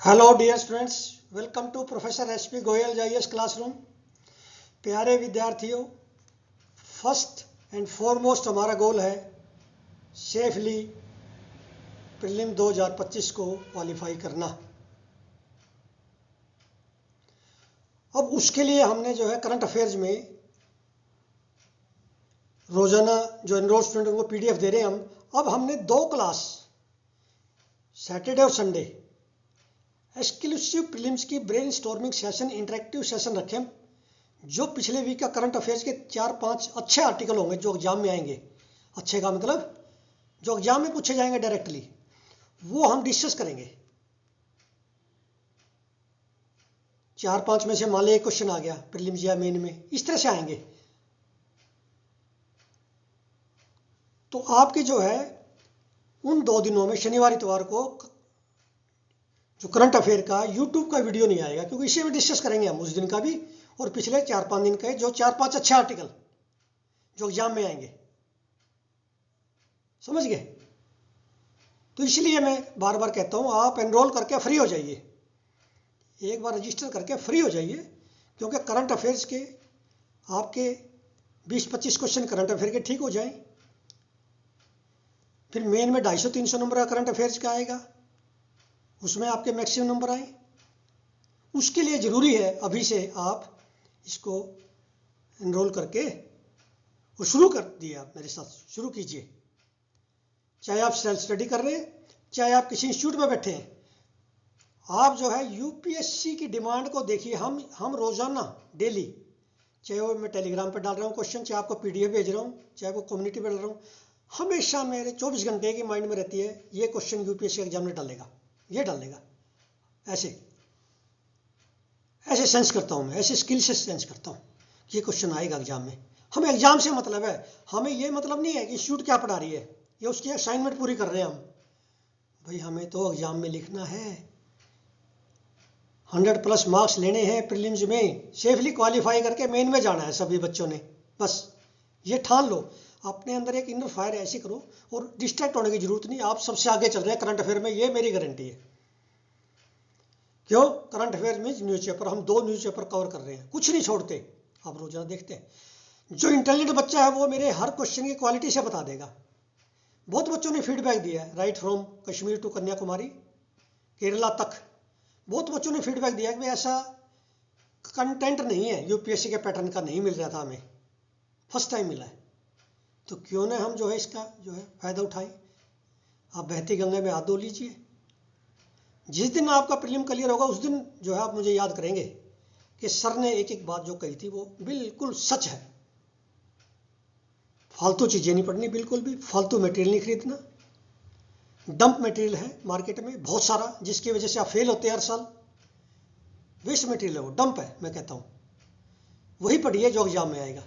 Hello dear students, welcome to professor S P. Goyal जाईएस classroom. प्यारे विद्यार्थियों, फर्स्ट एंड फॉरमोस्ट हमारा गोल है सेफली प्रीलिम 2025 को क्वालिफाई करना। अब उसके लिए हमने जो है करंट अफेयर्स में रोजाना जो एनरोल स्टूडेंट को पीडीएफ दे रहे हैं हम। अब हमने 2 क्लास सैटरडे और संडे एक्सक्लूसिव प्रीलिम्स की brain storming session, interactive session रखे हम। जो पिछले वीक का करंट अफेयर्स के 4-5 अच्छे आर्टिकल होंगे जो एग्जाम में आएंगे, अच्छे का मतलब जो एग्जाम में पूछे जाएंगे डायरेक्टली, वो हम डिस्कस करेंगे। 4-5 में से मान लीजिए एक क्वेश्चन आ गया प्रीलिम्स या मेन में, इस तरह से आएंगे। तो आपके जो है उन 2 दिनों में शनिवार इतवार को जो करंट अफेयर का यूट्यूब का वीडियो नहीं आएगा, क्योंकि इसी में डिस्कस करेंगे हम उस दिन का भी और पिछले 4-5 दिन के जो 4-5 अच्छे आर्टिकल जो एग्जाम में आएंगे। समझ गए? तो इसलिए मैं बार बार कहता हूं आप एनरोल करके फ्री हो जाइए, एक बार रजिस्टर करके फ्री हो जाइए, क्योंकि करंट अफेयर्स के आपके 20-25 क्वेश्चन करंट अफेयर के ठीक हो जाएं। फिर मेन में 250-300 नंबर का करंट अफेयर्स का आएगा, उसमें आपके मैक्सिमम नंबर आए। उसके लिए जरूरी है अभी से आप इसको एनरोल करके और शुरू कर दिए, आप मेरे साथ शुरू कीजिए। चाहे आप सेल्फ स्टडी कर रहे हैं, चाहे आप किसी इंस्टीट्यूट में बैठे हैं, आप जो है यूपीएससी की डिमांड को देखिए। हम रोजाना डेली, चाहे वो मैं टेलीग्राम पर डाल रहा हूँ क्वेश्चन, चाहे आपको पीडीएफ भेज रहा हूँ, चाहे वो कम्युनिटी पर डाल रहा हूँ, हमेशा मेरे 24 घंटे की माइंड में रहती है ये क्वेश्चन यूपीएससी एग्जाम में डालेगा, ये डालेगा। ऐसे सेंस करता हूँ मैं, ऐसे स्किल से सेंस करता हूँ कि ये क्वेश्चन आएगा एग्जाम में। हमें एग्जाम से मतलब है, हमें ये मतलब नहीं है कि इंस्टीट्यूट क्या पढ़ा रही है या उसकी असाइनमेंट पूरी कर रहे हैं हम। भाई हमें तो एग्जाम में लिखना है, 100+ मार्क्स लेने हैं प्रीलिम्स में, सेफली क्वालिफाई करके मेन में जाना है सभी बच्चों ने। बस ये ठान लो, अपने अंदर एक इनर फायर ऐसी करो, और डिस्ट्रैक्ट होने की जरूरत नहीं। आप सबसे आगे चल रहे हैं करंट अफेयर में, ये मेरी गारंटी है। क्यों? करंट अफेयर मीन्स न्यूज़पेपर, हम 2 न्यूज़पेपर कवर कर रहे हैं, कुछ नहीं छोड़ते। आप रोजाना देखते हैं। जो इंटेलिजेंट बच्चा है वो मेरे हर क्वेश्चन की क्वालिटी से बता देगा। बहुत बच्चों ने फीडबैक दिया है, right from Kashmir to Kanyakumari, Kerala तक। बहुत बच्चों ने फीडबैक दिया कि ऐसा कंटेंट नहीं है यूपीएससी के पैटर्न का, नहीं मिल रहा था हमें, फर्स्ट टाइम मिला है। तो क्यों ना हम जो है इसका जो है फायदा उठाएं। आप बहती गंगा में हाथ धो लीजिए। जिस दिन आपका प्रीलिम क्लियर होगा उस दिन जो है आप मुझे याद करेंगे कि सर ने एक एक बात जो कही थी वो बिल्कुल सच है। फालतू चीजें नहीं पढ़नी, बिल्कुल भी फालतू मटेरियल नहीं खरीदना। डंप मटेरियल है मार्केट में बहुत सारा, जिसकी वजह से आप फेल होते हैं हर साल। वेस्ट मटेरियल है वो, डंप है मैं कहता हूँ। वही पढ़िए जो एग्जाम में आएगा।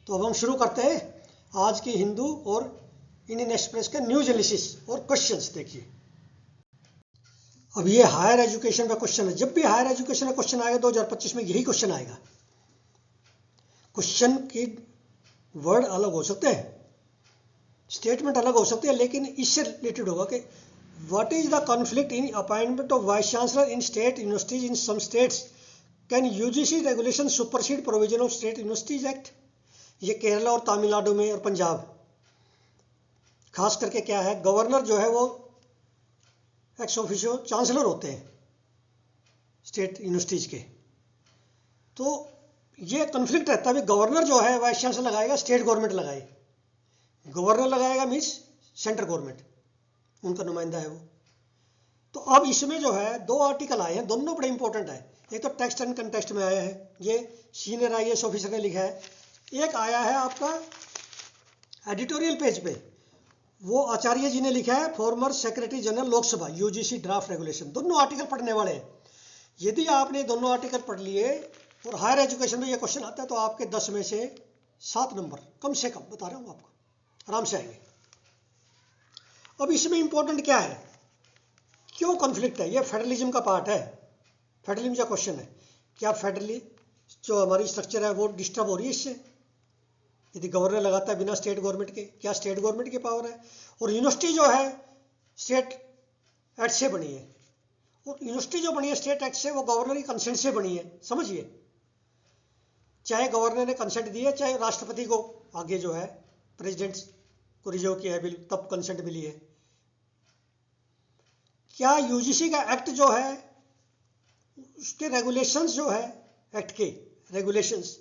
तो अब हम शुरू करते हैं आज की हिंदू और इंडियन एक्सप्रेस का न्यूज एनालिसिस और क्वेश्चंस। देखिए, अब ये हायर एजुकेशन का क्वेश्चन है। जब भी हायर एजुकेशन का क्वेश्चन आएगा 2025 में यही क्वेश्चन आएगा। क्वेश्चन की वर्ड अलग हो सकते हैं, स्टेटमेंट अलग हो सकते हैं, लेकिन इससे रिलेटेड होगा कि what is the conflict in appointment of vice chancellor in state universities in some states, can UGC regulation supersede provision of state universities act. ये केरला और तमिलनाडु में और पंजाब खास करके क्या है, गवर्नर जो है वो एक्स ऑफिशियो चांसलर होते हैं स्टेट यूनिवर्सिटीज के। तो ये कॉन्फ्लिक्ट रहता है, गवर्नर जो है वाइस चांसलर लगाएगा, स्टेट गवर्नमेंट लगाए। गवर्नर लगाएगा मीन्स सेंट्रल गवर्नमेंट, उनका नुमाइंदा है वो। तो अब इसमें जो है 2 आर्टिकल आए हैं, दोनों बड़े इंपॉर्टेंट है। एक तो टेक्स्ट एंड कंटेक्स्ट में आया है, ये सीनियर आईएएस ऑफिसर ने लिखा है। एक आया है आपका एडिटोरियल पेज पे, वो आचार्य जी ने लिखा है, former secretary general Lok Sabha, UGC draft regulation. दोनों आर्टिकल पढ़ने वाले हैं। यदि आपने दोनों आर्टिकल पढ़ लिए और हायर एजुकेशन में ये क्वेश्चन आता है तो आपके 10 में से 7 नंबर कम से कम, बता रहा हूँ आपको, आराम से आएंगे। अब इसमें इंपॉर्टेंट क्या है, क्यों कॉन्फ्लिक्ट है? ये फेडरलिज्म का पार्ट है, फेडरलिज्म का क्वेश्चन है। क्या फेडरली जो हमारी स्ट्रक्चर है वो डिस्टर्ब हो रही है इससे? यदि गवर्नर लगाता है बिना स्टेट गवर्नमेंट के, क्या स्टेट गवर्नमेंट की पावर है? और यूनिवर्सिटी जो है स्टेट एक्ट से बनी है, और यूनिवर्सिटी जो बनी है स्टेट एक्ट से वो गवर्नर की कंसेंट से बनी है, समझिए, चाहे गवर्नर ने कंसेंट दी है चाहे राष्ट्रपति को आगे जो है प्रेसिडेंट को रिजर्व किया है बिल तब कंसेंट मिली है। क्या यूजीसी का एक्ट जो है उसके रेगुलेशंस जो है एक्ट के रेगुलेशंस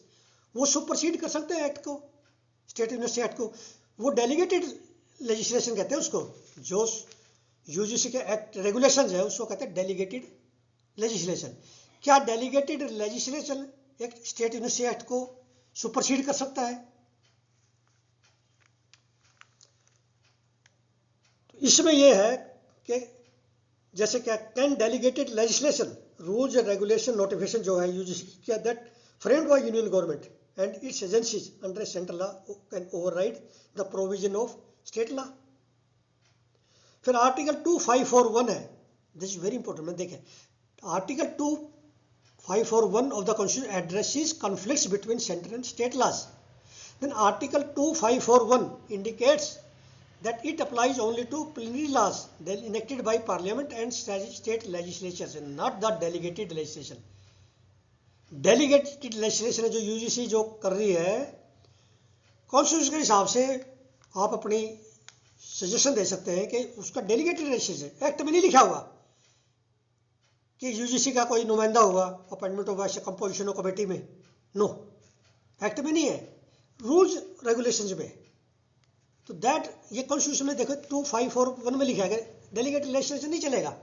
वो सुपरसीड कर सकते हैं एक्ट को, स्टेट यूनिवर्सिटी एक्ट को? वो डेलीगेटेड लेजिस्लेशन कहते हैं उसको, जो यूजीसी के एक्ट रेगुलेशंस है उसको कहते हैं डेलीगेटेड लेजिस्लेशन। क्या डेलीगेटेड लेजिस्लेशन एक स्टेट यूनिवर्सिटी एक्ट को सुपरसीड कर सकता है? तो इसमें यह है कि जैसे क्या can delegated legislation rules and regulation notification जो है यूजीसी क्या that framed by union government and its agencies under central law can override the provision of state law। फिर आर्टिकल 2541 है, दिस इज वेरी इंपॉर्टेंट, मैं देखें article 2541 of the constitution addresses conflicts between central and state laws। then article 2541 indicates that it applies only to plenary laws enacted by parliament and state legislatures and not the delegated legislation। Delegated legislation जो UGC जो कर रही है constitution के हिसाब से आप अपनी सजेशन दे सकते हैं कि उसका डेलीगेटेड लेजिस्लेशन एक्ट में नहीं लिखा हुआ कि यूजीसी का कोई नुमाइंदा हुआ appointment of vice composition of committee में, नो, एक्ट में नहीं है, रूल्स रेगुलेशंस में। तो दैट ये कॉन्स्टिट्यूशन में देखो 2541 में लिखा गया डेलीगेटेड लेजिस्लेशन नहीं चलेगा।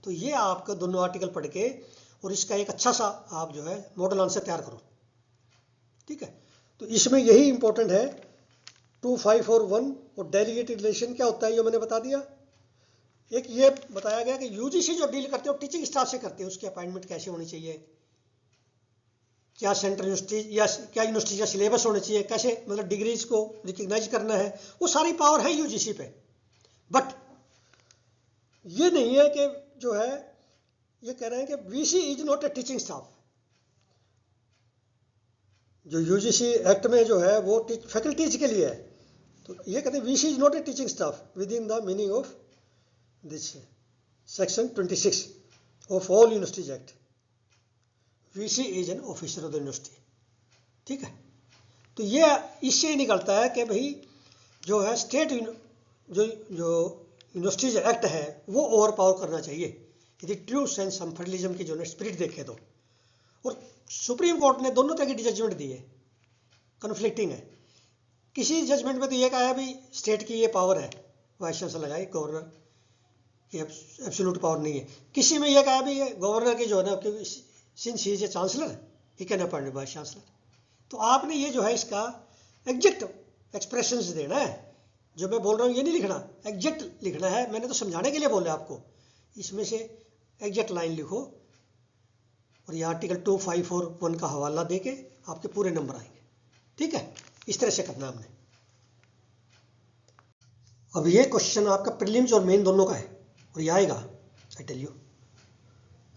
तो ये आपको दोनों आर्टिकल पढ़ के और इसका एक अच्छा सा आप जो है मॉडल आंसर तैयार करो, ठीक है। तो इसमें यही इंपॉर्टेंट है 2541 और डेलीगेटेड लेजिस्लेशन क्या होता है ये मैंने बता दिया। एक ये बताया गया कि यूजीसी जो डील करते हो टीचिंग स्टाफ से करते हैं, उसकी अपॉइंटमेंट कैसे होनी चाहिए, क्या सेंट्रल यूनिवर्सिटी या क्या यूनिवर्सिटी का सिलेबस होना चाहिए, कैसे मतलब डिग्रीज को रिकग्नाइज करना है, वो सारी पावर है यूजीसी पे। बट ये नहीं है कि जो है ये कह रहे हैं कि VC is not a teaching staff. जो यूजीसी एक्ट में जो है वो फैकल्टीज के लिए है, तो ये कहते हैं VC is not a teaching staff with in the meaning of this section 26 of all universities act. VC is an officer of the university, ठीक है। तो ये इससे निकलता है कि भाई जो है स्टेट जो यूनिवर्सिटीज एक्ट है वो ओवर पावर करना चाहिए यदि ट्रू सेंस हम फेडरलिज्म की जो है स्पिरिट देखें तो। और सुप्रीम कोर्ट ने दोनों तरह की जजमेंट दी है, कन्फ्लिक्टिंग है। किसी जजमेंट में तो ये कहा है भाई स्टेट की ये पावर है, वाइस चांसलर लगाए, गवर्नर की एब्सोल्यूट पावर नहीं है। किसी में ये कहा है भाई गवर्नर की जो है ना क्योंकि since he is a chancellor he can appoint vice chancellor. तो आपने ये जो है इसका एग्जैक्ट एक्सप्रेशंस देना है, जो मैं बोल रहा हूँ ये नहीं लिखना, एग्जैक्ट लिखना है। मैंने तो समझाने के लिए बोला आपको, इसमें से एग्जैक्ट लाइन लिखो और ये आर्टिकल 2541 का हवाला देके आपके पूरे नंबर आएंगे, ठीक है। इस तरह से करना हमने। अब ये क्वेश्चन आपका प्रीलिम्स और मेन दोनों का है और ये आएगा, आई टेल यू,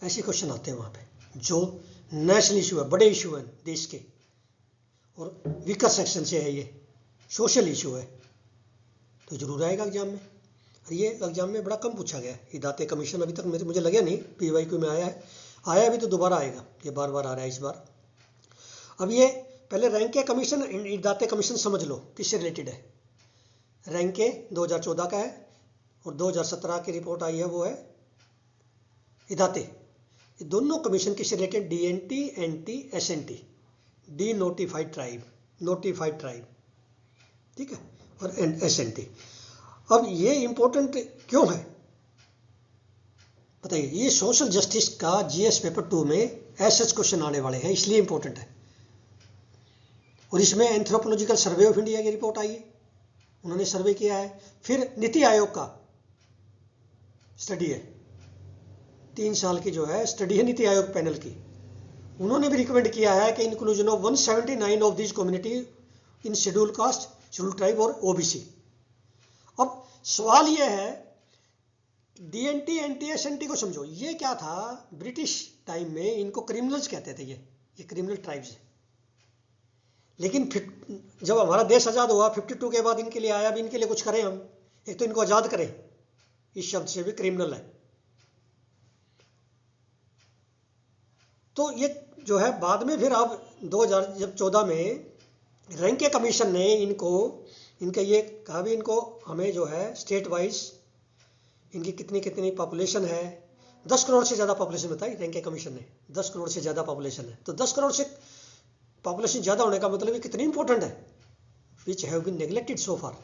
ऐसे क्वेश्चन आते हैं वहाँ पे जो नेशनल इशू है, बड़े इशू हैं देश के और वीकर सेक्शन से है, ये सोशल इशू है, तो जरूर आएगा एग्जाम में। और ये एग्जाम में बड़ा कम पूछा गया है। दाते कमीशन अभी तक मुझे लगे नहीं PYQ में आया है, आया भी तो दोबारा आएगा, ये बार बार आ रहा है इस बार। अब ये पहले रैंक के कमीशन दाते कमीशन समझ लो किससे रिलेटेड है। रैंक के 2014 का है और 2017 की रिपोर्ट आई है वो है इदाते। ये दोनों कमीशन किससे related, DNT NT SNT, D notified tribe, ठीक है, और SNT। अब ये इंपॉर्टेंट क्यों है बताइए। ये सोशल जस्टिस का GS पेपर 2 में ऐसे क्वेश्चन आने वाले हैं, इसलिए इंपॉर्टेंट है। और इसमें एंथ्रोपोलॉजिकल सर्वे ऑफ इंडिया की रिपोर्ट आई है, उन्होंने सर्वे किया है। फिर नीति आयोग का स्टडी है, 3 साल की जो है स्टडी है नीति आयोग पैनल की, उन्होंने भी रिकमेंड किया है कि inclusion of 179 of this community in schedule caste, schedule tribe और OBC। अब सवाल यह है DNT NT SNT को समझो, ये क्या था ब्रिटिश टाइम में, इनको क्रिमिनल्स कहते थे, ये क्रिमिनल ट्राइब्स है। लेकिन जब हमारा देश आज़ाद हुआ 52 के बाद इनके लिए आया, भी इनके लिए कुछ करें हम, एक तो इनको आज़ाद करें, इस शब्द से भी क्रिमिनल है। तो ये जो है बाद में फिर अब 2014 में रैंके कमीशन ने इनका ये कहा भी इनको हमें जो है स्टेट वाइज इनकी कितनी कितनी पॉपुलेशन है, 10 करोड़ से ज़्यादा पॉपुलेशन बताई रैंके कमीशन ने, 10 करोड़ से ज़्यादा पॉपुलेशन है। तो 10 करोड़ से पॉपुलेशन ज़्यादा होने का मतलब ये कितनी इंपॉर्टेंट है, विच हैव बीन नेग्लेक्टेड सो फार,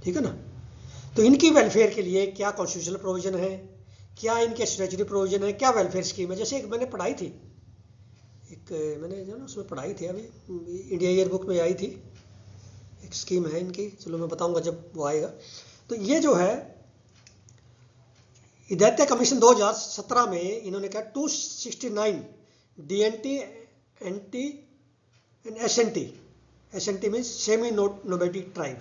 ठीक है ना। तो इनकी वेलफेयर के लिए क्या कॉन्स्टिट्यूशनल प्रोविजन है, क्या इनके स्टैट्यूटरी प्रोविजन है, क्या वेलफेयर स्कीम है। जैसे एक मैंने पढ़ाई थी, एक मैंने जो ना उसमें पढ़ाई थी, अभी इंडिया ईयर बुक में आई थी, एक स्कीम है इनकी, चलो मैं बताऊंगा जब वो आएगा। तो ये जो है दैत्य कमीशन 2017 में इन्होंने कहा 269 DNT NT and SNT means semi nomadic tribe,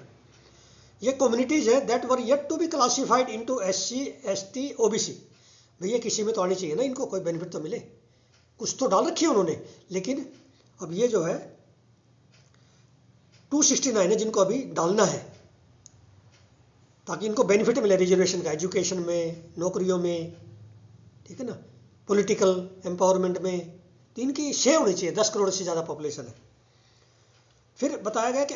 ये कम्युनिटीज है that were yet to be classified into SC ST OBC। भैया किसी में तो आनी चाहिए ना, इनको कोई बेनिफिट तो मिले, कुछ तो डाल रखी है उन्होंने, लेकिन अब ये जो है 269 है जिनको अभी डालना है ताकि इनको बेनिफिट मिले रिजर्वेशन का, एजुकेशन में, नौकरियों में, ठीक है ना, पॉलिटिकल एम्पावरमेंट में। तो इनकी शेयर होनी चाहिए, 10 करोड़ से ज़्यादा पॉपुलेशन है। फिर बताया गया कि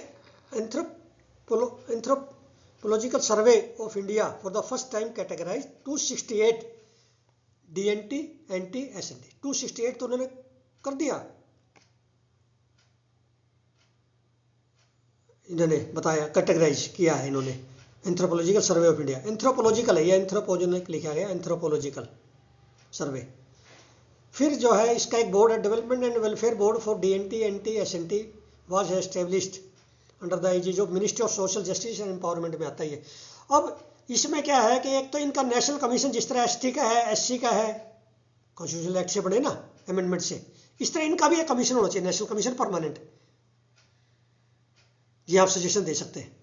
anthropological survey of India for the first time categorize 268 DNT NT SNT, 268 तो उन्होंने कर दिया, इन्होंने बताया कैटेगराइज किया है इन्होंने anthropological survey of India. Anthropological है, ये एंथ्रोपोजेनिक लिखा गया, एंथ्रोपोलॉजिकल सर्वे। फिर जो है इसका एक बोर्ड है, development and welfare board for DNT NT SNT was established under the edges of ministry of social justice and empowerment में आता ही है। अब इसमें क्या है कि एक तो इनका नेशनल कमीशन जिस तरह ST का है, SC का है, कॉन्स्टिट्यूशनल एक्ट से बने ना अमेंडमेंट से, इस तरह इनका भी एक कमीशन होना चाहिए, नेशनल कमीशन परमानेंट। ये आप सजेशन दे सकते हैं,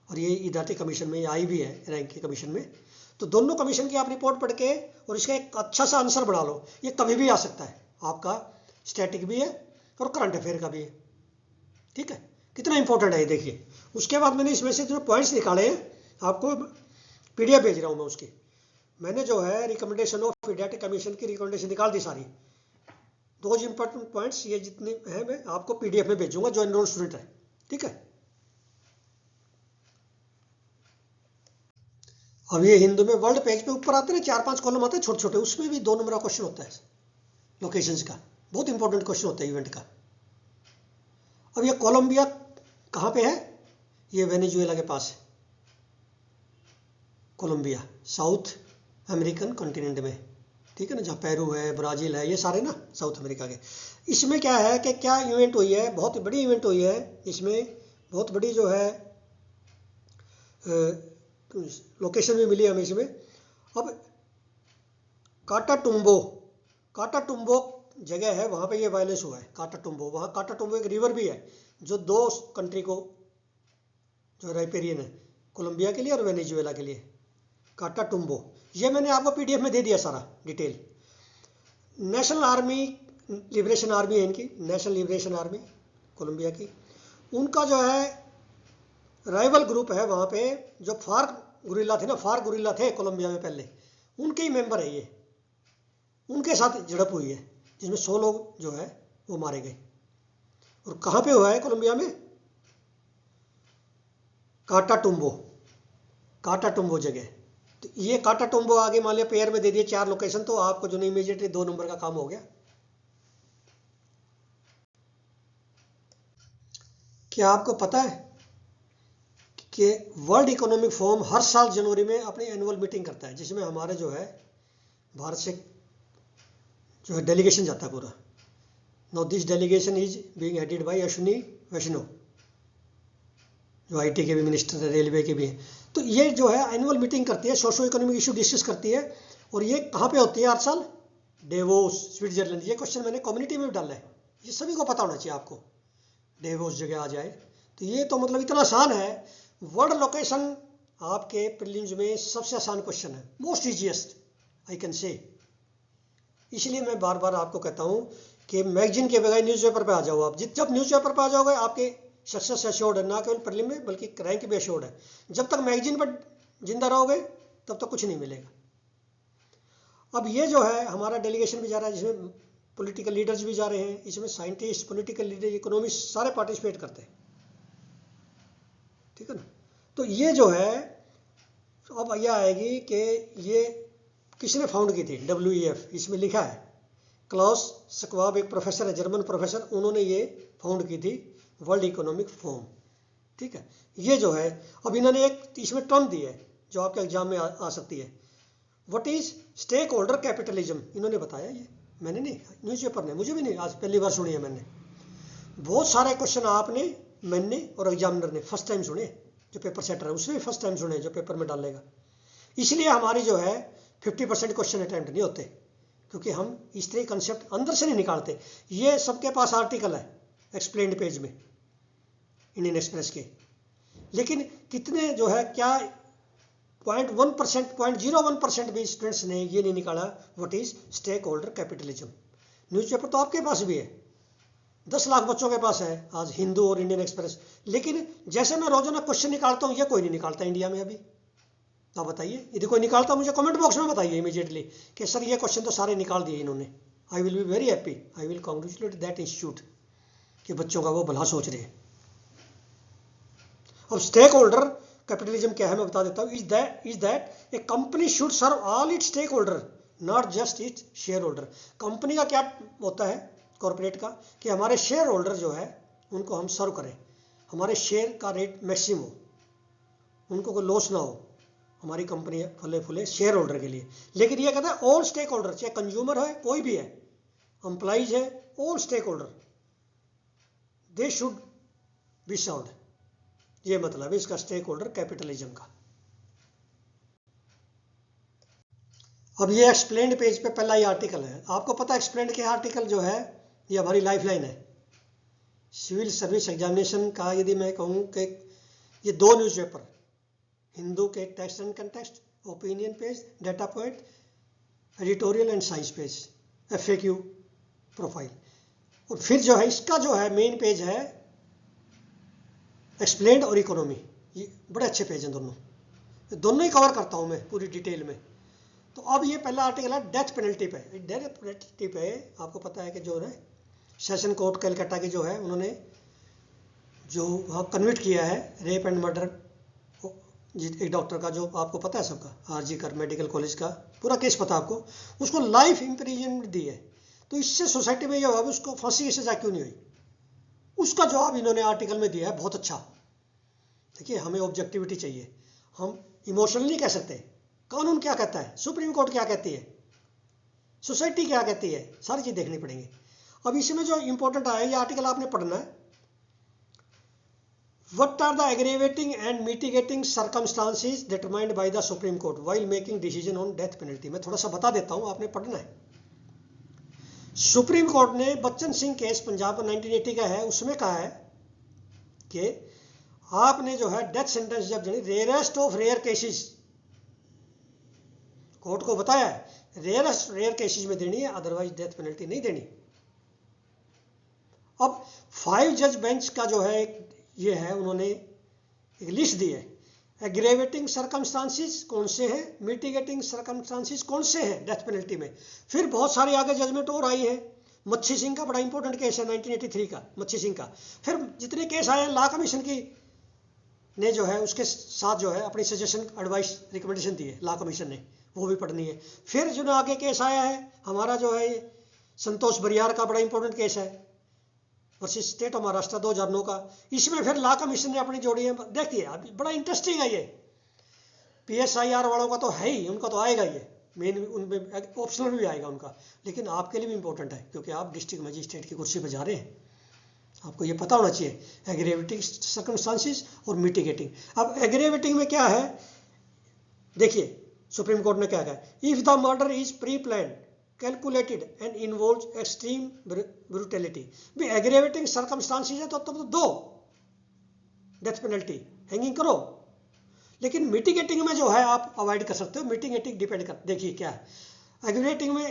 और ये इदारती कमीशन में आई भी है, रैंक के कमीशन में। तो दोनों कमीशन की आप रिपोर्ट पढ़ के और इसका एक अच्छा सा आंसर बना लो, ये कभी भी आ सकता है, आपका स्टैटिक भी है और करंट अफेयर का भी है, ठीक है। कितना इंपॉर्टेंट है ये देखिए। उसके बाद मैंने इसमें से जो पॉइंट्स निकाले हैं, आपको PDF भेज रहा हूँ मैं उसकी। मैंने जो है रिकमेंडेशन ऑफ इदारती कमीशन की रिकमेंडेशन निकाल दी सारी, दो इंपॉर्टेंट पॉइंट्स ये जितने हैं मैं आपको PDF में भेजूंगा जो एनरोल स्टूडेंट है, ठीक है। अब ये हिंदू में वर्ल्ड पेज पे ऊपर आते हैं 4-5 कॉलम आते हैं छोटे छोटे, उसमें भी 2 नंबर का क्वेश्चन होता है लोकेशंस का, बहुत इंपॉर्टेंट क्वेश्चन होता है इवेंट का। अब ये कोलंबिया कहाँ पे है, ये वेनेजुएला के पास है, कोलंबिया साउथ अमेरिकन कॉन्टिनेंट में, ठीक है ना, जहाँ पेरू है, ब्राज़ील है, ये सारे ना साउथ अमेरिका के। इसमें क्या है कि क्या इवेंट हुई है, बहुत बड़ी इवेंट हुई है, इसमें बहुत बड़ी जो है लोकेशन भी मिली हमें इसमें। अब काटाटुम्बो जगह है, वहाँ पे ये वायलेंस हुआ है, काटाटुम्बो। वहाँ काटाटुम्बो एक रिवर भी है जो 2 कंट्री को जो राइपेरियन है, कोलंबिया के लिए और वेनेजुएला के लिए, काटाटुम्बो। ये मैंने आपको PDF में दे दिया सारा detail. National army liberation army है इनकी, नेशनल लिबरेशन आर्मी कोलंबिया की, उनका जो है राइवल ग्रुप है वहाँ पे, जो फार्क गुरिल्ला थे ना, फार्क गुरिल्ला थे कोलंबिया में पहले, उनके ही मेंबर है ये, उनके साथ झड़प हुई है जिसमें 100 लोग जो है वो मारे गए। और कहाँ पे हुआ है कोलंबिया में, काटाटुम्बो जगह। तो ये काटाटुम्बो आगे मान लिया पेयर में दे दिए 4 लोकेशन, तो आपको जो इमीडिएटली 2 नंबर का काम हो गया। क्या आपको पता है कि वर्ल्ड इकोनॉमिक फोरम हर साल जनवरी में अपनी एनुअल मीटिंग करता है, जिसमें हमारे जो है भारत से जो है डेलीगेशन जाता है पूरा। Now this delegation is being headed by Ashwini Vaishnaw, जो IT के भी मिनिस्टर है, रेलवे के भी हैं। तो ये जो है एनुअल मीटिंग करती है, सोशो इकोनॉमिक इशू डिस्कस करती है, और ये कहाँ पे होती है हर साल, डेवोस स्विट्जरलैंड। ये क्वेश्चन मैंने कम्युनिटी में भी डाला है, ये सभी को पता होना चाहिए आपको, डेवोस जगह आ जाए। तो ये तो मतलब इतना आसान है, वर्ल्ड लोकेशन आपके प्रीलिम्स में सबसे आसान क्वेश्चन है, most easiest I can say. इसलिए मैं बार बार आपको कहता हूँ कि मैगजीन के बजाय न्यूज़पेपर पे आ जाओ आप। जब न्यूज़पेपर पे आ जाओगे आपके सक्सेस एश्योर्ड है, ना केवल प्रीलिम में बल्कि रैंक भी एश्योर्ड है। जब तक मैगजीन पर जिंदा रहोगे तब तक कुछ नहीं मिलेगा। अब ये जो है हमारा डेलीगेशन भी जा रहा है, जिसमें पॉलिटिकल लीडर्स भी जा रहे हैं, इसमें साइंटिस्ट, पॉलिटिकल लीडर, इकोनॉमिस्ट सारे पार्टिसिपेट करते हैं, ठीक है ना। तो ये जो है अब यह आएगी कि ये किसने फाउंड की थी, WEF, इसमें लिखा है क्लाउस स्क्वाब, एक प्रोफेसर है, जर्मन प्रोफेसर, उन्होंने ये फाउंड की थी वर्ल्ड इकोनॉमिक फोरम, ठीक है। ये जो है अब इन्होंने एक इसमें टर्म दी है जो आपके एग्जाम में आ सकती है, what is stake holder capitalism, इन्होंने बताया, ये मैंने नहीं, न्यूज़पेपर ने, मुझे भी नहीं, आज पहली बार सुनी है मैंने। बहुत सारे क्वेश्चन आपने, मैंने और एग्जामिनर ने फर्स्ट टाइम सुने, जो पेपर सेटर है उसने भी फर्स्ट टाइम सुने जो पेपर में डालेगा। इसलिए हमारी जो है 50% क्वेश्चन अटैम्प्ट नहीं होते, क्योंकि हम इस तरह कंसेप्ट अंदर से नहीं निकालते। ये सबके पास आर्टिकल है एक्सप्लेन्ड पेज में इंडियन एक्सप्रेस के, लेकिन कितने जो है क्या 0.1%, 0.01% भी स्टूडेंट्स ने ये नहीं निकाला what is stake holder capitalism. Newspaper तो आपके पास भी है, 10 लाख बच्चों के पास है आज, हिंदू और इंडियन एक्सप्रेस, लेकिन जैसे मैं रोजाना क्वेश्चन निकालता हूँ ये कोई नहीं निकालता इंडिया में अभी। तो बताइए, यदि कोई निकालता मुझे कमेंट बॉक्स में बताइए इमीडिएटली कि सर ये क्वेश्चन तो सारे निकाल दिए इन्होंने। I will be very happy, I will congratulate that institute कि बच्चों का वो भला सोच रहे हैं। अब स्टेक होल्डर कैपिटलिज्म क्या है मैं बता देता हूँ। Is that a company should serve all its stake holder, not just its share holder. Company का क्या होता है, कॉर्पोरेट का, कि हमारे शेयर होल्डर जो है उनको हम सर्व करें, हमारे शेयर का रेट मैक्सिमम हो, उनको कोई लॉस ना हो, हमारी कंपनी फले फूले शेयर होल्डर के लिए। लेकिन ये कहता है ऑल स्टेक होल्डर, चाहे कंज्यूमर है कोई भी है, एम्प्लॉइज है, all stake holder they should be served. ये मतलब है इसका स्टेक होल्डर कैपिटलिज्म का। अब ये एक्सप्लेन्ड पेज पे पहला ये आर्टिकल है, आपको पता है एक्सप्लेन्ड के आर्टिकल जो है ये हमारी लाइफलाइन है सिविल सर्विस एग्जामिनेशन का। यदि मैं कहूँ कि ये 2 न्यूज़पेपर, हिंदू के text and context, opinion page, data point, editorial and science page, FAQ profile, और फिर जो है इसका जो है मेन पेज है एक्सप्लेन्ड और इकोनॉमी। ये बड़े अच्छे पेज हैं दोनों, दोनों ही कवर करता हूँ मैं पूरी डिटेल में। तो अब ये पहला आर्टिकल है डेथ पेनल्टी पे। डेथ पेनल्टी पे आपको पता है कि जो है सेशन कोर्ट कलकत्ता की जो है उन्होंने जो वहाँ कन्विक्ट किया है रेप एंड मर्डर एक डॉक्टर का, जो आपको पता है सबका, RG कर मेडिकल कॉलेज का पूरा केस पता है आपको, उसको लाइफ इम्प्रिजनमेंट दी है। तो इससे सोसाइटी में ये हुआ उसको फांसी की सजा क्यों नहीं हुई, उसका जवाब इन्होंने आर्टिकल में दिया है, बहुत अच्छा। देखिए हमें ऑब्जेक्टिविटी चाहिए, हम इमोशनल नहीं कह सकते। कानून क्या कहता है, सुप्रीम कोर्ट क्या कहती है, सोसाइटी क्या कहती है, सारी चीज देखनी पड़ेंगी। अब इसमें जो इंपॉर्टेंट आया ये आर्टिकल आपने पढ़ना है, What are the aggravating and mitigating circumstances determined by the Supreme Court while making decision on death penalty? मैं थोड़ा सा बता देता हूँ, आपने पढ़ना है। सुप्रीम कोर्ट ने बच्चन सिंह केस पंजाब का 1980 का है, उसमें कहा है कि आपने जो है डेथ सेंटेंस जब देनी, rarest of rare cases, court को बताया है रेयरेस्ट रेयर केसेस में देनी है, अदरवाइज डेथ पेनल्टी नहीं देनी। अब 5 जज बेंच का जो है ये है, उन्होंने एक लिस्ट दी है। एग्रेवेटिंग सर्कमस्टांसिस कौन से हैं, मिटिगेटिंग सर्कमस्टांसिस कौन से हैं डेथ पेनल्टी में। फिर बहुत सारी आगे जजमेंट और आई है। मच्छी सिंह का बड़ा इंपॉर्टेंट केस है 1983 का, मच्छी सिंह का। फिर जितने केस आए लॉ कमीशन की ने जो है उसके साथ जो है अपनी सजेशन, एडवाइस, रिकमेंडेशन दी है लॉ कमीशन ने, वो भी पढ़नी है। फिर जो आगे केस आया है हमारा जो है संतोष बरियार का बड़ा इंपॉर्टेंट केस है वर्सेस स्टेट ऑफ महाराष्ट्र 2009 का। इसमें फिर लॉ कमीशन ने अपनी जोड़ी है। देखिए अभी बड़ा इंटरेस्टिंग है ये। PSIR वालों का तो है ही, उनका तो आएगा ये मेन, उनमें ऑप्शनल भी आएगा उनका, लेकिन आपके लिए भी इंपॉर्टेंट है क्योंकि आप डिस्ट्रिक्ट मजिस्ट्रेट की कुर्सी पर जा रहे हैं, आपको ये पता होना चाहिए एग्रेवेटिंग सर्कमस्टांसिस और मिटिगेटिंग। अब एग्रेवेटिंग में क्या है, देखिए सुप्रीम कोर्ट ने क्या कहा, if the murder is pre planned, calculated and involves extreme brutality. भी एग्रेवेटिंग सर्कमस्टांसिस है तो तब तो दो डेथ पेनल्टी, हैंगिंग करो। लेकिन मिटिगेटिंग में जो है आप अवॉइड कर सकते हो। मिटिगेटिंग डिपेंड कर, देखिए क्या है, एग्रेवेटिंग में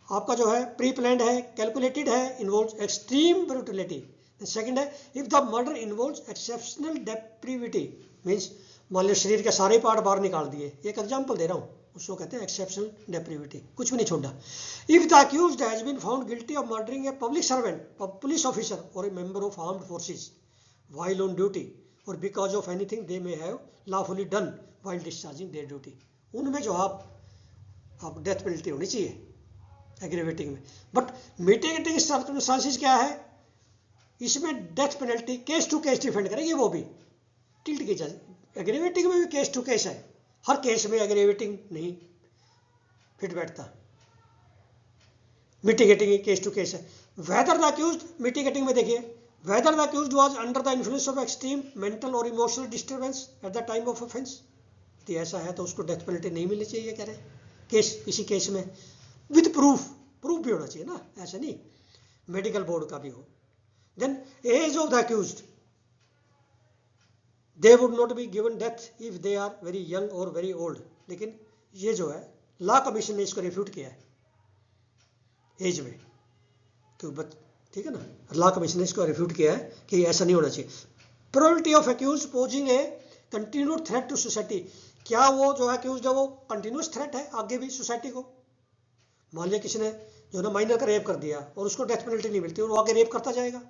आपका जो है प्री प्लान्ड है, कैलकुलेटेड है, इन्वॉल्व्स एक्सट्रीम ब्रूटैलिटी। सेकंड है if the murder involves exceptional depravity, means मान लो शरीर के सारे पार्ट बाहर निकाल दिए, एक एग्जांपल दे रहा हूँ, उसको कहते हैं एक्सेप्शनल डेप्रिविटी, कुछ भी नहीं छोड़ा। If the accused has been found guilty of murdering a public servant, police officer और a member of armed forces while on duty or because of anything they may have lawfully done while discharging their duty, उनमें जो आप death penalty होनी चाहिए aggravating में। But mitigating circumstances क्या है, इसमें death penalty case to case defend करेगी, वो भी टिल्ट की जाए। एग्रीवेटिंग में भी केस टू केस है, हर केस में एग्रीवेटिंग नहीं फिट बैठता, मिटिगेटिंग केस टू केस है। वेदर द अक्यूज्ड, मिटिगेटिंग में देखिए, whether the accused was under the influence of extreme mental or emotional disturbance at the time of offense, तो ऐसा है तो उसको डेथ पेनल्टी नहीं मिलनी चाहिए कह रहे केस, इसी केस में विद प्रूफ भी होना चाहिए ना, ऐसा नहीं मेडिकल बोर्ड का भी हो। Then age of the accused, they would not be given death if they are very young और वेरी ओल्ड, लेकिन ये जो है लॉ कमीशन ने इसको रिफ्यूट किया है एज में, तो ठीक है ना, लॉ कमीशन ने इसको रिफ्यूट किया है कि ऐसा नहीं होना चाहिए। Probability of accused posing a continued threat to society, क्या वो जो है अक्यूज है वो कंटिन्यूस थ्रेट है आगे भी सोसाइटी को। मान लिया किसी ने जो ना माइनर का रेप कर दिया और उसको डेथ पेनल्टी नहीं मिलती और वो आगे रेप करता जाएगा।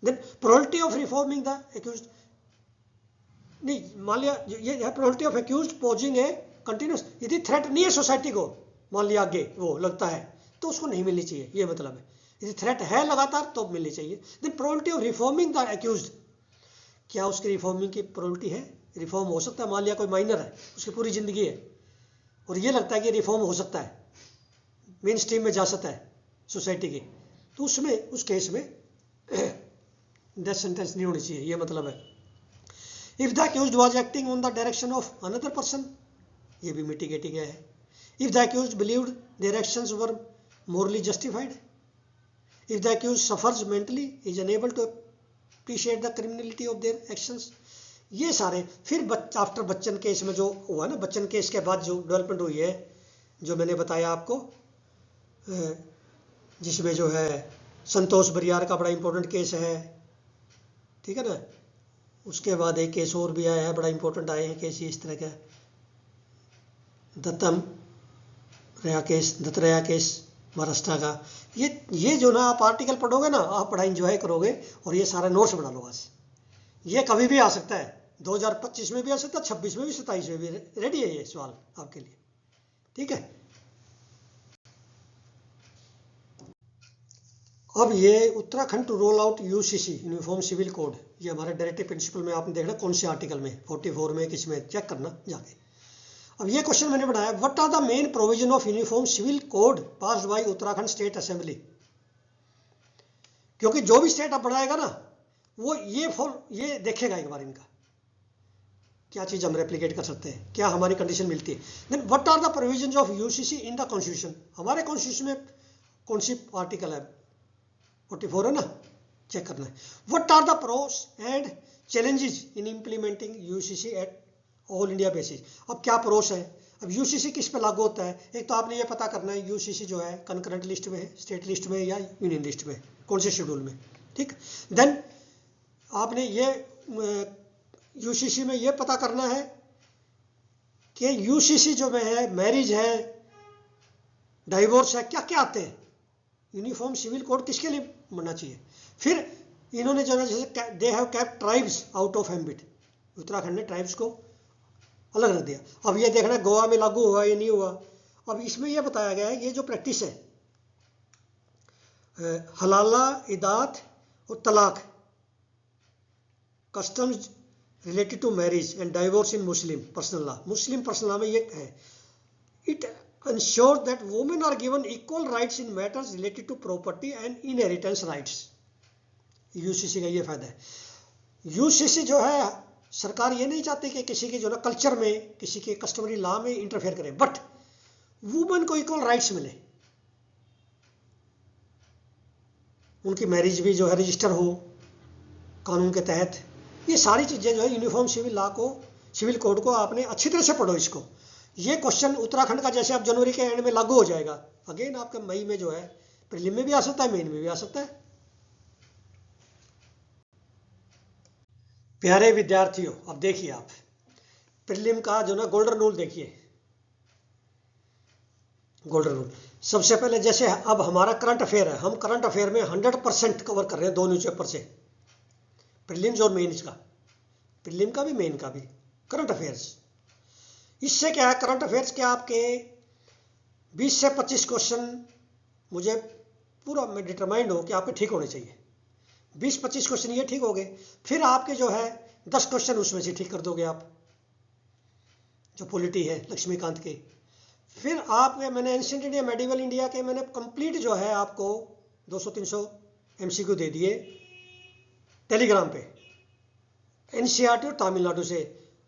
Then probability of reforming the accused, नहीं मान लिया ये है probability of accused posing a continuous, यदि थ्रेट नहीं है सोसाइटी को, मान लिया आगे वो लगता है तो उसको नहीं मिलनी चाहिए, ये मतलब है। यदि थ्रेट है लगातार तो मिलनी चाहिए। Then probability of reforming the accused, क्या उसकी रिफॉर्मिंग की प्रोबेबिलिटी है, रिफॉर्म हो सकता है। मान लिया कोई माइनर है, उसकी पूरी जिंदगी है और ये लगता है कि रिफॉर्म हो सकता है, मेन स्ट्रीम में जा सकता है सोसाइटी की, तो उसमें उस केस में डेथ सेंटेंस नहीं होनी चाहिए, ये मतलब है। If the accused was acting on the direction of another person, ये भी मिटिगेटिंग है। If the accused believed their actions were morally justified, if the accused suffers mentally, is unable to appreciate the criminality of their actions, ये सारे। फिर after Bachchan case में जो हुआ ना, बच्चन केस के बाद जो डेवलपमेंट हुई है, जो मैंने बताया आपको, जिसमें जो है संतोष बरियार का बड़ा इंपॉर्टेंट केस है, ठीक है ना। उसके बाद एक केस और भी आया है, बड़ा इंपॉर्टेंट आए हैं केस इस तरह का, दत्तरेया केस महाराष्ट्र का। ये जो ना आप आर्टिकल पढ़ोगे ना, आप बड़ा इंजॉय करोगे और ये सारा नोट्स बना लो बस। ये कभी भी आ सकता है, 2025 में भी आ सकता है, 26 में भी, 27 में भी रेडी है ये सवाल आपके लिए, ठीक है। अब ये Uttarakhand to roll out UCC uniform civil code, ये हमारे डायरेक्टिव प्रिंसिपल में आपने देखना कौन से आर्टिकल में, 44 में, किस में, चेक करना जाके। अब ये क्वेश्चन मैंने बनाया, what are the main provision of uniform civil code passed by Uttarakhand state assembly, क्योंकि जो भी स्टेट अब बनाएगा ना वो ये देखेगा एक बार इनका क्या चीज हम रेप्लिकेट कर सकते हैं, क्या हमारी कंडीशन मिलती है। Then what are the provisions of UCC in the constitution, हमारे कॉन्स्टिट्यूशन में कौन सी आर्टिकल है, 44 है ना, चेक करना है। What are the pros and challenges in implementing UCC at all India basis, अब क्या प्रोस है, अब यूसीसी किस पे लागू होता है। एक तो आपने ये पता करना है यूसीसी जो है कंकरेंट लिस्ट में है, स्टेट लिस्ट में या यूनियन लिस्ट में, कौन से शेड्यूल में, ठीक। देन आपने ये यूसीसी में ये पता करना है कि यूसीसी जो में है मैरिज है, डाइवोर्स है, क्या क्या आते हैं, यूनिफॉर्म सिविल कोड किसके लिए बनना चाहिए। फिर इन्होंने जो है जैसे they have kept tribes out of ambit, Uttarakhand ने ट्राइब्स को अलग रख दिया। अब ये देखना गोवा में लागू हुआ या नहीं हुआ। अब इसमें यह बताया गया है ये जो प्रैक्टिस है हलाला, इदात और तलाक, customs related to marriage and divorce in Muslim personal law, Muslim personal law में ये है, it ensure that women are given equal rights in matters related to property and inheritance rights। UCC का ये फायदा है। यूसीसी जो है सरकार ये नहीं चाहती कि किसी के जो ना कल्चर में, किसी के कस्टमरी लॉ में इंटरफेयर करे, बट वुमेन को इक्वल राइट्स मिले, उनकी मैरिज भी जो है रजिस्टर हो कानून के तहत। ये सारी चीजें जो है यूनिफॉर्म सिविल लॉ को, सिविल कोड को आपने अच्छी तरह से पढ़ो इसको। ये क्वेश्चन उत्तराखंड का जैसे आप जनवरी के एंड में लागू हो जाएगा, अगेन आपका मई में जो है प्रीलिम में भी आ सकता है, मेन में भी आ सकता है। प्यारे विद्यार्थियों, अब देखिए आप प्रीलिम का जो ना गोल्डन रूल देखिए, गोल्डन रूल। सबसे पहले जैसे अब हमारा करंट अफेयर है, हम करंट अफेयर में 100% कवर कर रहे हैं 2 न्यूज़पेपर से, प्रीलिम्स और मेंस का, प्रीलिम का भी मेन का भी, करंट अफेयर्स। इससे क्या है, करंट अफेयर्स के आपके 20 से 25 क्वेश्चन मुझे पूरा मैं डिटरमाइंड हो कि आपके ठीक होने चाहिए। 20-25 क्वेश्चन ये ठीक हो गए, फिर आपके जो है 10 क्वेश्चन उसमें से ठीक कर दोगे आप, जो पॉलिटी है लक्ष्मीकांत के। फिर आप मैंने एंशिएंट इंडिया मेडिवल इंडिया के मैंने कंप्लीट जो है आपको 200-300 MCQ दे दिए टेलीग्राम पे, NCERT और तमिलनाडु से।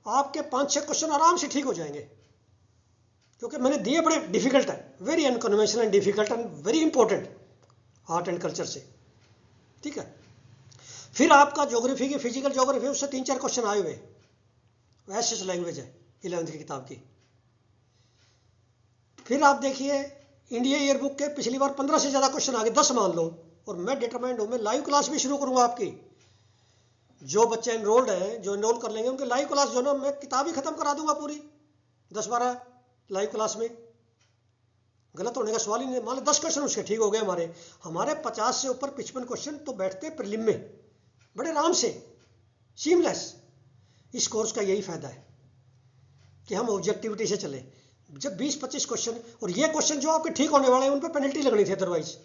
आपके 5-6 क्वेश्चन आराम से ठीक हो जाएंगे, क्योंकि मैंने दिए बड़े डिफिकल्ट है, very unconventional and difficult and very important art and culture से, ठीक है। फिर आपका ज्योग्राफी की, फिजिकल ज्योग्राफी, उससे 3-4 क्वेश्चन आए हुए, वैसे लैंग्वेज है 11वीं की किताब की। फिर आप देखिए इंडिया ईयरबुक के पिछली बार 15 से ज़्यादा क्वेश्चन आ गए, 10 मान लो। और मैं डिटरमाइंड हूँ, मैं लाइव क्लास भी शुरू करूँगा आपकी। जो बच्चे एनरोल्ड हैं, जो एनरोल कर लेंगे, उनके लाइव क्लास जो ना मैं किताब ही खत्म करा दूंगा पूरी 10-12 लाइव क्लास में। गलत होने का सवाल ही नहीं। मान लो 10 क्वेश्चन उसके ठीक हो गए, हमारे 50 से ऊपर 55 क्वेश्चन तो बैठते हैं प्रीलिम में बड़े आराम से, सीमलेस। इस कोर्स का यही फायदा है कि हम ऑब्जेक्टिविटी से चले। जब 20-25 क्वेश्चन, और ये क्वेश्चन जो आपके ठीक होने वाले हैं उन पर पेनल्टी लगनी थी अदरवाइज।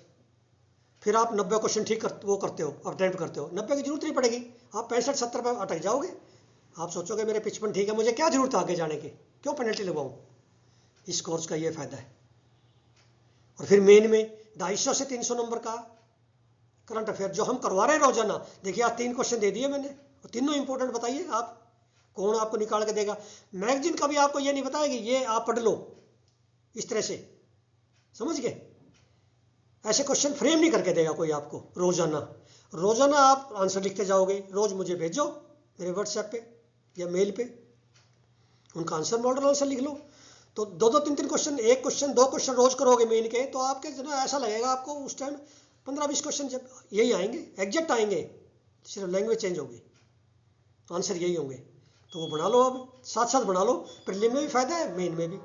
फिर आप 90 क्वेश्चन ठीक करते हो, अटेम्प्ट करते हो, 90 की जरूरत नहीं पड़ेगी, आप 65-70 पर अटक जाओगे। आप सोचोगे मेरे 55 ठीक है, मुझे क्या जरूरत है आगे जाने की, क्यों पेनल्टी लगवाऊं। इस कोर्स का ये फायदा है। और फिर मेन में 250 से 300 नंबर का करंट अफेयर जो हम करवा रहे हैं रोजाना। देखिए आज 3 क्वेश्चन दे दिए मैंने, और तीनों इंपॉर्टेंट। बताइए आप कौन आपको निकाल के देगा। मैगजीन कभी आपको ये नहीं बताएगी ये आप पढ़ लो, इस तरह से, समझ गए। ऐसे क्वेश्चन फ्रेम नहीं करके देगा कोई आपको। रोजाना आप आंसर लिखते जाओगे, रोज मुझे भेजो मेरे व्हाट्सएप पे या मेल पे, उनका आंसर, मॉडल आंसर लिख लो। तो 2-3 क्वेश्चन, 1 क्वेश्चन 2 क्वेश्चन रोज करोगे मेन के, तो आपके जो ना ऐसा लगेगा आपको उस टाइम 15-20 क्वेश्चन जब यही आएंगे, एग्जैक्ट आएंगे, सिर्फ लैंग्वेज चेंज होगी, आंसर यही होंगे। तो वो बना लो, अब साथ साथ बना लो, प्रीलिम में भी फायदा है, मेन में भी।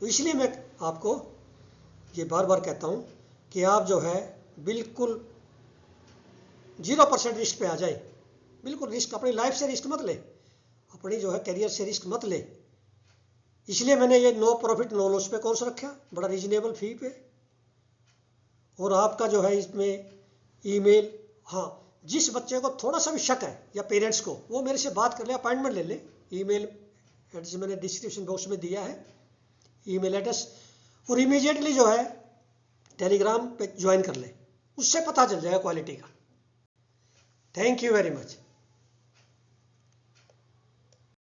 तो इसलिए मैं आपको ये बार बार कहता हूँ कि आप जो है बिल्कुल 0% रिस्क पे आ जाए। बिल्कुल रिस्क, अपनी लाइफ से रिस्क मत ले, अपनी जो है करियर से रिस्क मत ले। इसलिए मैंने ये नो प्रॉफिट नो लॉस पे कोर्स रखा, बड़ा रीजनेबल फी पे। और आपका जो है इसमें ईमेल, हाँ, जिस बच्चे को थोड़ा सा भी शक है या पेरेंट्स को, वो मेरे से बात कर ले, अपॉइंटमेंट ले ले। ईमेल एड्रेस मैंने डिस्क्रिप्शन बॉक्स में दिया है, ईमेल एड्रेस। और इमीडिएटली जो है टेलीग्राम पे ज्वाइन कर ले, उससे पता चल जाएगा क्वालिटी का। Thank you very much.